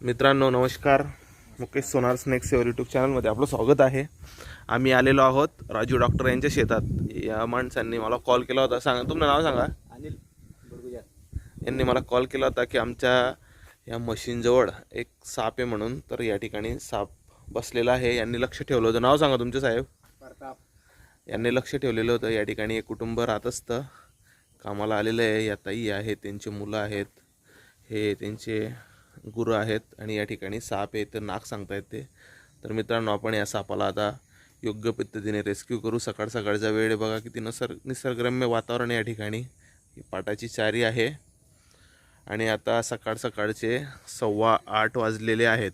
मित्रांनो नमस्कार. मुकेश सोनार snacks YouTube चॅनलमध्ये आपलं स्वागत आहे. आम्ही आलेलो आहोत राजू डॉक्टर यांच्या शेतात. या माणसांनी मला कॉल केला होता. सांगा तुमचं नाव सांगा. अनिल बडगुजर यांनी मला कॉल केला होता की आमच्या या मशीनजवळ एक साप आहे म्हणून. तर या ठिकाणी साप बसलेला आहे. यांनी लक्ष ठेवलं होतं. नाव सांगा तुमचं साहेब. प्रताप. यांनी लक्ष ठेवलेलं होतं. या ठिकाणी एक कुटुंब राहत असतं. कामाला आलेलं आहे. या ताई आहेत, त्यांचे मुलं आहेत, हे त्यांचे गुरु आहेत आणि या ठिकाणी साप आहे तर नाक सांगतायत ते. तर मित्रांनो आपण या सापाला आता योग्य पद्धतीने रेस्क्यू करू. सकाळ सकाळचा वेळ आहे बघा, किती निसर्गरम्य वातावरण या ठिकाणी. ही पाटाची चारी आहे आणि आता सकाळ सकाळचे 7:15 वाजलेले आहेत.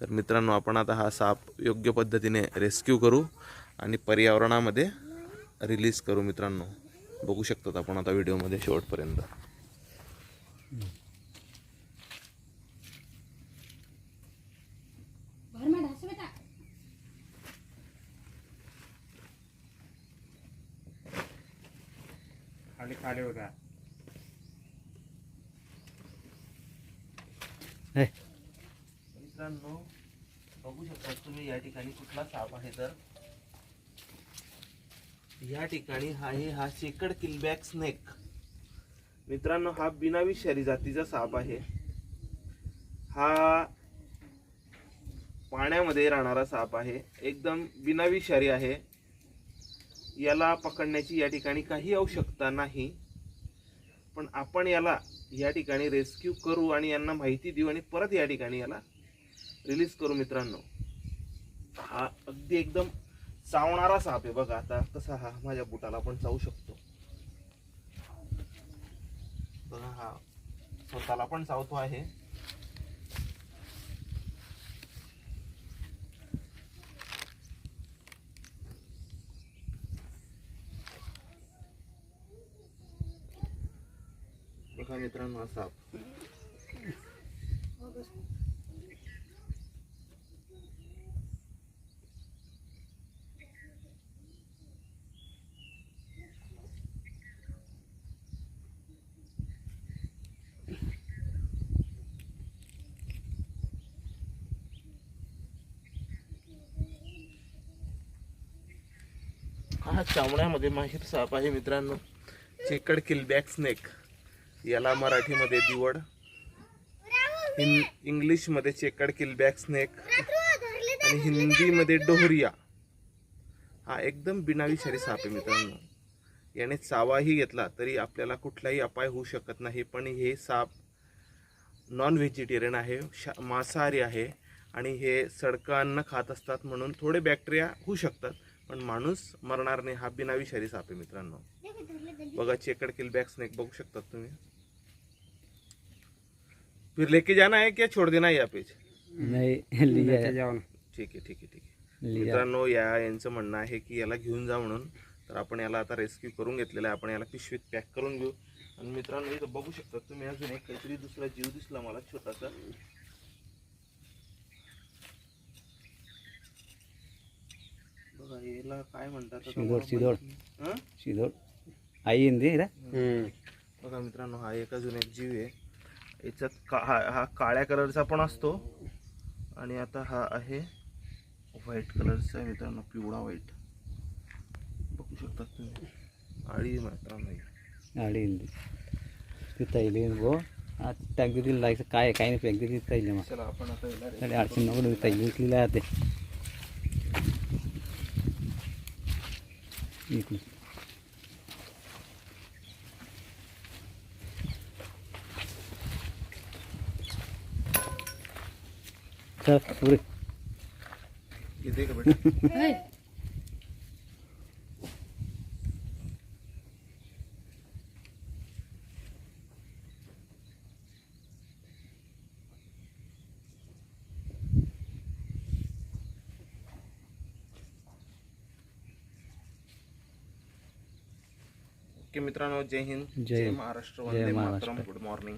तर मित्रांनो आपण आता हा साप योग्य पद्धतीने रेस्क्यू करू आणि पर्यावरणामध्ये रिलीज करू. मित्रांनो बघू शकतात आपण आता व्हिडिओमध्ये शेवटपर्यंत. खाली खाली होता. मित्रांनो बघू शकता तुम्ही या ठिकाणी कुठला साप आहे. तर या ठिकाणी हा शेकड किलबॅक स्नेक. मित्रांनो हा बिनाविषारी जातीचा साप आहे. हा पाण्यामध्ये राहणारा साप आहे. एकदम बिनाविषारी आहे. याला पकडण्याची या ठिकाणी काही आवश्यकता नाही. पण आपण याला या ठिकाणी रेस्क्यू करू आणि यांना माहिती देऊ आणि परत या ठिकाणी याला रिलीज करू. मित्रांनो हा अगदी एकदम चावणारा साप आहे बघा. आता कसा हा माझ्या बुटाला पण चावू शकतो बघा. हा स्वतःला पण चावतो आहे. बघा मित्रांनो हा साप. हा चावण्यामध्ये माहिर साप आहे मित्रांनो. Checked keelback snake. याला मराठीमध्ये दिवड, इंग्लिशमध्ये चेकड किलबॅक स्नेक आणि हिंदीमध्ये डोहरिया. हा एकदम बिनाविषारी साप आहे मित्रांनो. याने चावाही घेतला तरी आपल्याला कुठलाही अपाय होऊ शकत नाही. पण हे साप नॉन व्हेजिटेरियन आहे, मांसाहारी आहे आणि हे सडकं अन्न खात असतात. म्हणून थोडे बॅक्टेरिया होऊ शकतात पण माणूस मरणार नाही. हा बिनाविषारी साप आहे मित्रांनो. बघा चेकड किलबॅक स्नेक बघू शकतात तुम्ही. फिर लेके जाना है क्या छोड़ देना है यहाँ पे? नहीं लिया जाऊन. ठीक आहे ठीक आहे ठीक आहे. मित्रांनो यांचं म्हणणं आहे की याला घेऊन जा म्हणून. तर आपण याला आता रेस्क्यू करून घेतलेला आहे. आपण याला पिशवीत पॅक करून घेऊ. आणि मित्रांनो इथं बघू शकता तुम्ही अजून एक काहीतरी दुसरा जीव दिसला मला छोटासा. बघा याला काय म्हणतात शिदोड आई हिंदी रे. बघा मित्रांनो हा एक अजून एक जीव आहे. याच्यात हा काळ्या कलरचा पण असतो आणि आता हा आहे व्हाईट कलरचा मित्रांनो, पिवळा व्हाईट. बघू शकता तुम्ही. आळी मित्रांनो आडी हिंदी तैली वो टँक दिली लायचं काय काय नाही पॅक दिली तैली. मग चला आपण आता तैली अडचण नको तैली विकलेली आहे ते. चल पुरे इथे का बेटा. ओके मित्रांनो, जय हिंद, जय महाराष्ट्र, वंदे मातरम. Good morning.